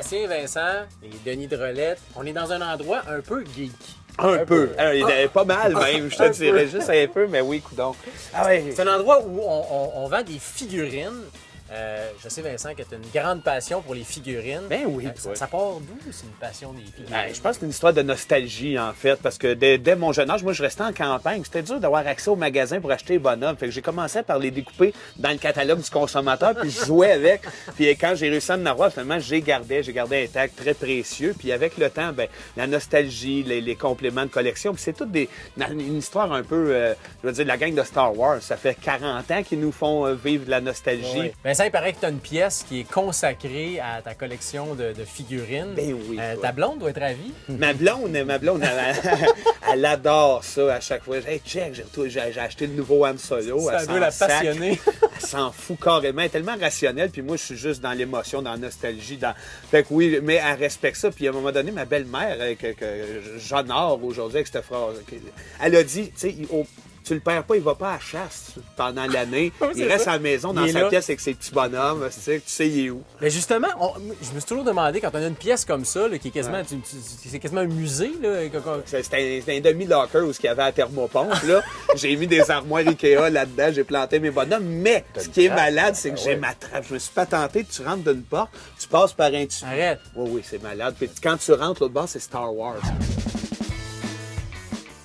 Sébastien, Vincent, les Denis Drolet, on est dans un endroit un peu geek. Un peu. Pas mal même, je te dirais juste un peu, mais oui, coudonc. Ah ouais. C'est un endroit où on vend des figurines. Je sais, Vincent, que tu as une grande passion pour les figurines. Ben oui. Ça part d'où, c'est une passion des figurines? Je pense que c'est une histoire de nostalgie, en fait, parce que dès mon jeune âge, moi, je restais en campagne. C'était dur d'avoir accès au magasin pour acheter les bonhommes. Fait que j'ai commencé par les découper dans le catalogue du consommateur, puis je jouais avec. Puis quand j'ai réussi à en avoir, finalement, j'ai gardé un tag très précieux. Puis avec le temps, la nostalgie, les compléments de collection, puis c'est toute une histoire un peu, je veux dire, la gang de Star Wars. Ça fait 40 ans qu'ils nous font vivre de la nostalgie. Oui. Vincent, il paraît que tu as une pièce qui est consacrée à ta collection de figurines. Ben oui. Ta blonde doit être ravie. Ma blonde, elle adore ça à chaque fois. Hey, check, j'ai acheté le nouveau Han Solo. Ça doit la passionner. Elle s'en fout carrément. Elle est tellement rationnelle. Puis moi, je suis juste dans l'émotion, dans la nostalgie. Fait que oui, mais elle respecte ça. Puis à un moment donné, ma belle-mère, que j'honore aujourd'hui avec cette phrase, elle a dit, tu sais, tu le perds pas, il va pas à la chasse pendant l'année. Il reste à la maison dans sa pièce avec ses petits bonhommes. Tu sais, il est où? Mais justement, je me suis toujours demandé, quand on a une pièce comme ça, là, qui est quasiment, c'est quasiment un musée. C'était un demi-locker où il y avait la thermopompe. Là. J'ai mis des armoires Ikea là-dedans, j'ai planté mes bonhommes. Mais ce qui est malade, c'est que j'ai ma trappe. Je me suis pas tenté. Tu rentres d'une porte, tu passes par un tuyau. Arrête. Oui, c'est malade. Puis quand tu rentres, l'autre bord, c'est Star Wars.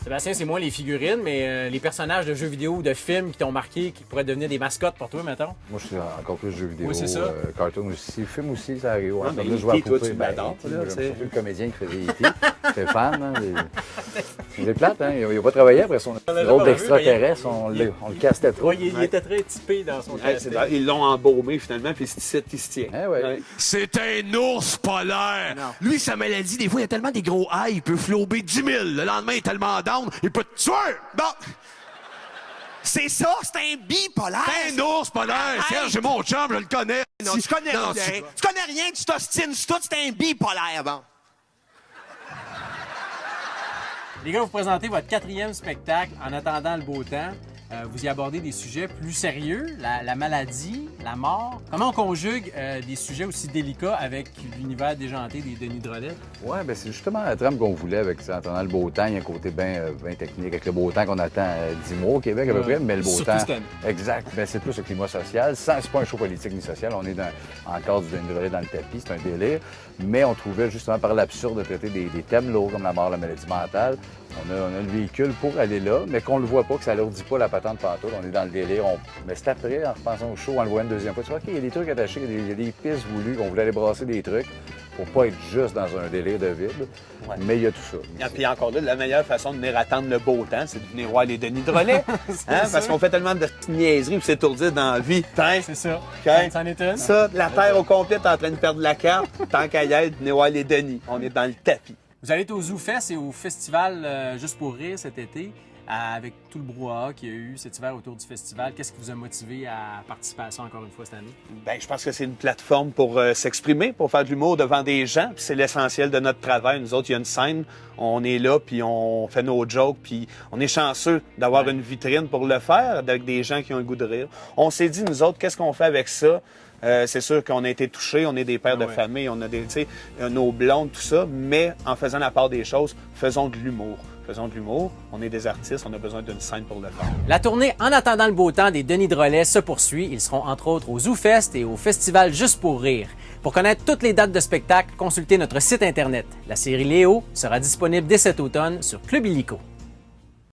Sébastien, c'est moins les figurines, mais les personnages de jeux vidéo ou de films qui t'ont marqué, qui pourraient devenir des mascottes pour toi, mettons? Moi, je suis encore plus jeux vidéo, oui, c'est ça. Cartoon aussi, film aussi, ça arrive. Ouais, mais là, je vois toi, tu m'adores. J'aime surtout le comédien qui faisait E.T. J'étais fan. Hein, c'est plate, hein? Il n'a pas travaillé après son rôle d'extraterrestre. On le castait trop. Oui, il était très typé dans son casting. Ils l'ont embaumé, finalement, puis il se tient. C'est un ours polaire. Non. Lui, sa maladie, des fois, il a tellement des gros ailes, il peut flouber 10 000. Le lendemain, il est tellement down, il peut te tuer. Bon. C'est ça, c'est un bipolaire. C'est un ours polaire. Serge, j'ai mon chum, je le connais. Non, tu connais rien. Tu connais rien, tu t'ostines tout, c'est un bipolaire, bon. Les gars, vous présentez votre 4e spectacle en attendant le beau temps. Vous y abordez des sujets plus sérieux, la maladie, la mort. Comment on conjugue des sujets aussi délicats avec l'univers déjanté des Denis Drolet? Oui, bien c'est justement la trame qu'on voulait avec ça. En attendant le beau temps, il y a un côté bien technique. Avec le beau temps qu'on attend 10 mois au Québec à peu près, mais le beau temps. Exact. Bien, c'est plus le climat social. C'est pas un show politique ni social. On est encore du Denis Drolet dans le tapis, c'est un délire. Mais on trouvait justement par l'absurde de traiter des thèmes lourds comme la mort, la maladie mentale. On a le véhicule pour aller là, mais qu'on le voit pas, que ça alourdit pas la patente pantoute. On est dans le délire. Mais c'est après, en repensant au show, on le voit une deuxième fois. Tu vois, OK, il y a des trucs attachés, il y a des pistes voulues, qu'on voulait aller brasser des trucs pour pas être juste dans un délire de vide. Ouais. Mais il y a tout ça. Et puis encore là, la meilleure façon de venir attendre le beau temps, c'est de venir voir les Denis Drolet. Parce qu'on fait tellement de niaiseries pour s'étourdir dans la vie. C'est ça. C'en est une. Ça, la Terre au complet est en train de perdre la carte. Tant qu'à y être, venez voir les Denis. On est dans le tapis. Vous allez être au ZooFest et au festival Juste pour rire cet été, avec tout le brouhaha qu'il y a eu cet hiver autour du festival. Qu'est-ce qui vous a motivé à participer à ça encore une fois cette année? Bien, je pense que c'est une plateforme pour s'exprimer, pour faire de l'humour devant des gens. Puis c'est l'essentiel de notre travail. Nous autres, il y a une scène, on est là, puis on fait nos jokes, puis on est chanceux d'avoir une vitrine pour le faire avec des gens qui ont le goût de rire. On s'est dit, nous autres, qu'est-ce qu'on fait avec ça? C'est sûr qu'on a été touchés, on est des pères de famille, on a nos blondes, tout ça, mais en faisant la part des choses, faisons de l'humour. Faisons de l'humour, on est des artistes, on a besoin d'une scène pour le faire. La tournée En attendant le beau temps des Denis Drolet se poursuit. Ils seront entre autres au ZooFest et au festival Juste pour rire. Pour connaître toutes les dates de spectacle, consultez notre site Internet. La série Léo sera disponible dès cet automne sur Club Illico.